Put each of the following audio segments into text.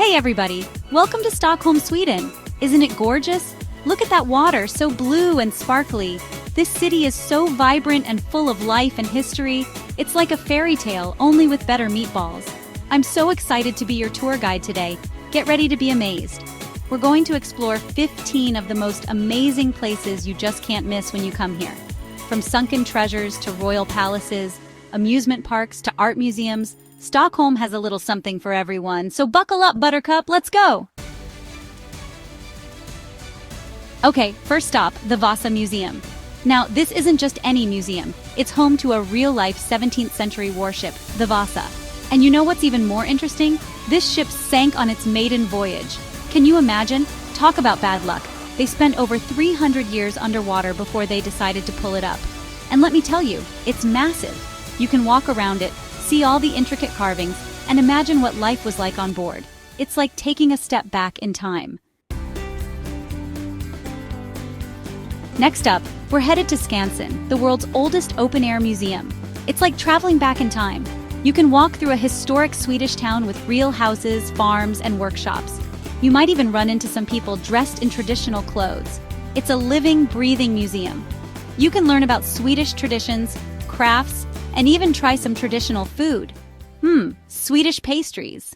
Hey everybody, welcome to Stockholm, Sweden. Isn't it gorgeous? Look at that water, so blue and sparkly. This city is so vibrant and full of life and history. It's like a fairy tale, only with better meatballs. I'm so excited to be your tour guide today. Get ready to be amazed. We're going to explore 15 of the most amazing places you just can't miss when you come here. From sunken treasures to royal palaces, amusement parks to art museums, Stockholm has a little something for everyone, so buckle up, Buttercup, let's go! Okay, first stop, the Vasa Museum. Now, this isn't just any museum. It's home to a real-life 17th century warship, the Vasa. And you know what's even more interesting? This ship sank on its maiden voyage. Can you imagine? Talk about bad luck. They spent over 300 years underwater before they decided to pull it up. And let me tell you, it's massive. You can walk around it, see all the intricate carvings, and imagine what life was like on board. It's like taking a step back in time. Next up, we're headed to Skansen, the world's oldest open-air museum. It's like traveling back in time. You can walk through a historic Swedish town with real houses, farms, and workshops. You might even run into some people dressed in traditional clothes. It's a living, breathing museum. You can learn about Swedish traditions, crafts, and even try some traditional food. Swedish pastries.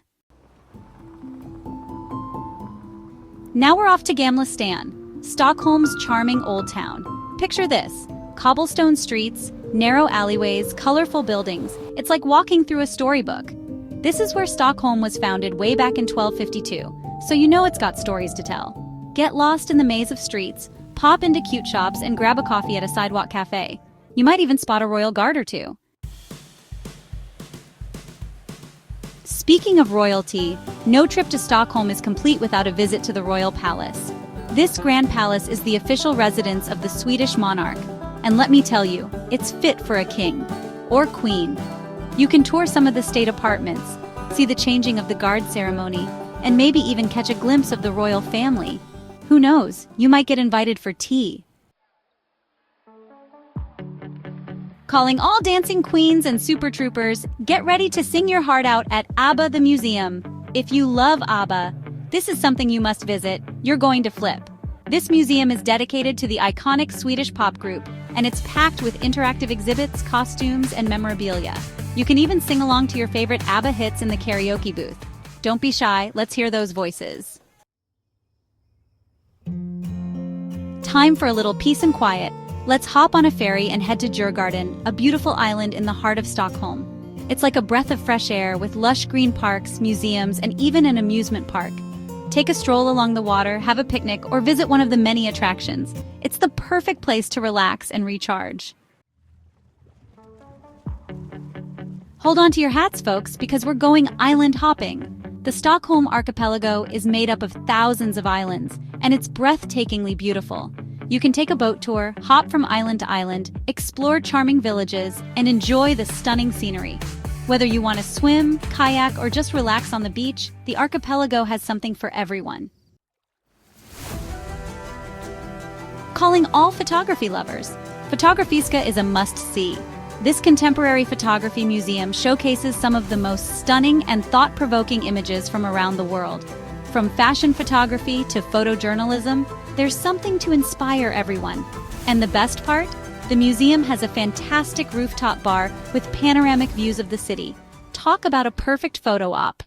Now we're off to Gamla stan, Stockholm's charming old town. Picture this: cobblestone streets, narrow alleyways, colorful buildings. It's like walking through a storybook. This is where Stockholm was founded way back in 1252, so you know it's got stories to tell. Get lost in the maze of streets, pop into cute shops, and grab a coffee at a sidewalk cafe. You might even spot a royal guard or two. Speaking of royalty, no trip to Stockholm is complete without a visit to the royal palace. This grand palace is the official residence of the Swedish monarch, and let me tell you, it's fit for a king or queen. You can tour some of the state apartments, see the changing of the guard ceremony, and maybe even catch a glimpse of the royal family. Who knows, you might get invited for tea. Calling all dancing queens and super troopers, get ready to sing your heart out at ABBA the Museum. If you love ABBA, this is something you must visit. You're going to flip. This museum is dedicated to the iconic Swedish pop group, and it's packed with interactive exhibits, costumes, and memorabilia. You can even sing along to your favorite ABBA hits in the karaoke booth. Don't be shy, let's hear those voices. Time for a little peace and quiet. Let's hop on a ferry and head to Djurgården, a beautiful island in the heart of Stockholm. It's like a breath of fresh air with lush green parks, museums, and even an amusement park. Take a stroll along the water, have a picnic, or visit one of the many attractions. It's the perfect place to relax and recharge. Hold on to your hats, folks, because we're going island hopping. The Stockholm archipelago is made up of thousands of islands, and it's breathtakingly beautiful. You can take a boat tour, hop from island to island, explore charming villages, and enjoy the stunning scenery. Whether you want to swim, kayak, or just relax on the beach, the archipelago has something for everyone. Calling all photography lovers. Fotografiska is a must-see. This contemporary photography museum showcases some of the most stunning and thought-provoking images from around the world. From fashion photography to photojournalism, there's something to inspire everyone. And the best part? The museum has a fantastic rooftop bar with panoramic views of the city. Talk about a perfect photo op.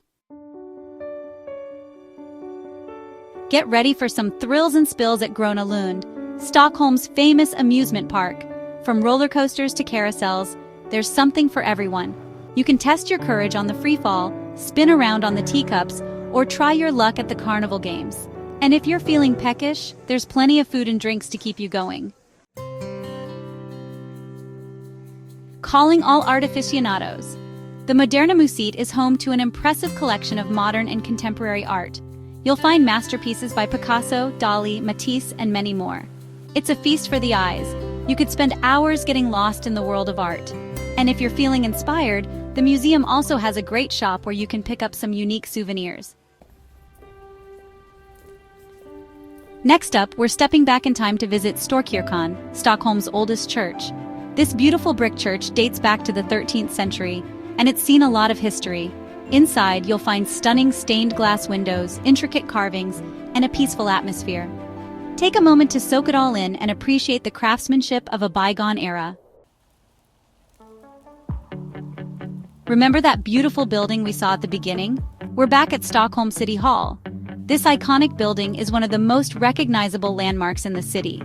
Get ready for some thrills and spills at Gröna Lund, Stockholm's famous amusement park. From roller coasters to carousels, there's something for everyone. You can test your courage on the free fall, spin around on the teacups, or try your luck at the carnival games. And if you're feeling peckish, there's plenty of food and drinks to keep you going. Calling all art aficionados. The Moderna Museet is home to an impressive collection of modern and contemporary art. You'll find masterpieces by Picasso, Dali, Matisse, and many more. It's a feast for the eyes. You could spend hours getting lost in the world of art. And if you're feeling inspired, the museum also has a great shop where you can pick up some unique souvenirs. Next up, we're stepping back in time to visit Storkyrkan, Stockholm's oldest church. This beautiful brick church dates back to the 13th century, and it's seen a lot of history. Inside, you'll find stunning stained glass windows, intricate carvings, and a peaceful atmosphere. Take a moment to soak it all in and appreciate the craftsmanship of a bygone era. Remember that beautiful building we saw at the beginning? We're back at Stockholm City Hall. This iconic building is one of the most recognizable landmarks in the city.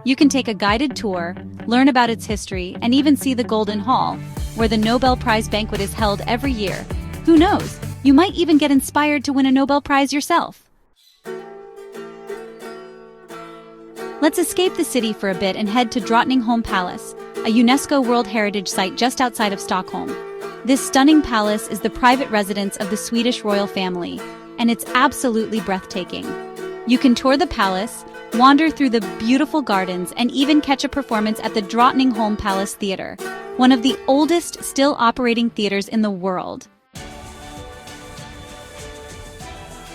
You can take a guided tour, learn about its history, and even see the Golden Hall, where the Nobel Prize banquet is held every year. Who knows? You might even get inspired to win a Nobel Prize yourself. Let's escape the city for a bit and head to Drottningholm Palace, a UNESCO World Heritage Site just outside of Stockholm. This stunning palace is the private residence of the Swedish royal family, and it's absolutely breathtaking. You can tour the palace, wander through the beautiful gardens, and even catch a performance at the Drottningholm Palace Theatre, one of the oldest still operating theaters in the world.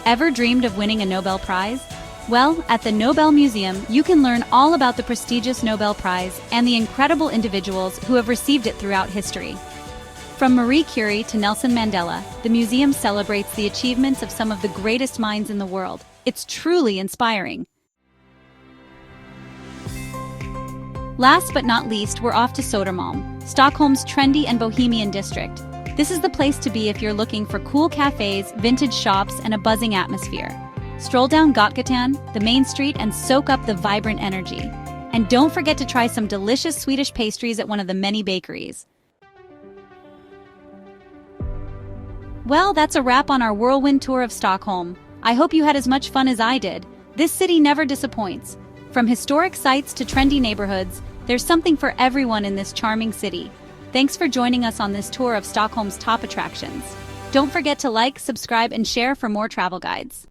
Ever dreamed of winning a Nobel Prize? Well, at the Nobel Museum, you can learn all about the prestigious Nobel Prize and the incredible individuals who have received it throughout history. From Marie Curie to Nelson Mandela, the museum celebrates the achievements of some of the greatest minds in the world. It's truly inspiring. Last but not least, we're off to Södermalm, Stockholm's trendy and bohemian district. This is the place to be if you're looking for cool cafes, vintage shops, and a buzzing atmosphere. Stroll down Götgatan, the main street, and soak up the vibrant energy. And don't forget to try some delicious Swedish pastries at one of the many bakeries. Well, that's a wrap on our whirlwind tour of Stockholm. I hope you had as much fun as I did. This city never disappoints. From historic sites to trendy neighborhoods, there's something for everyone in this charming city. Thanks for joining us on this tour of Stockholm's top attractions. Don't forget to like, subscribe, and share for more travel guides.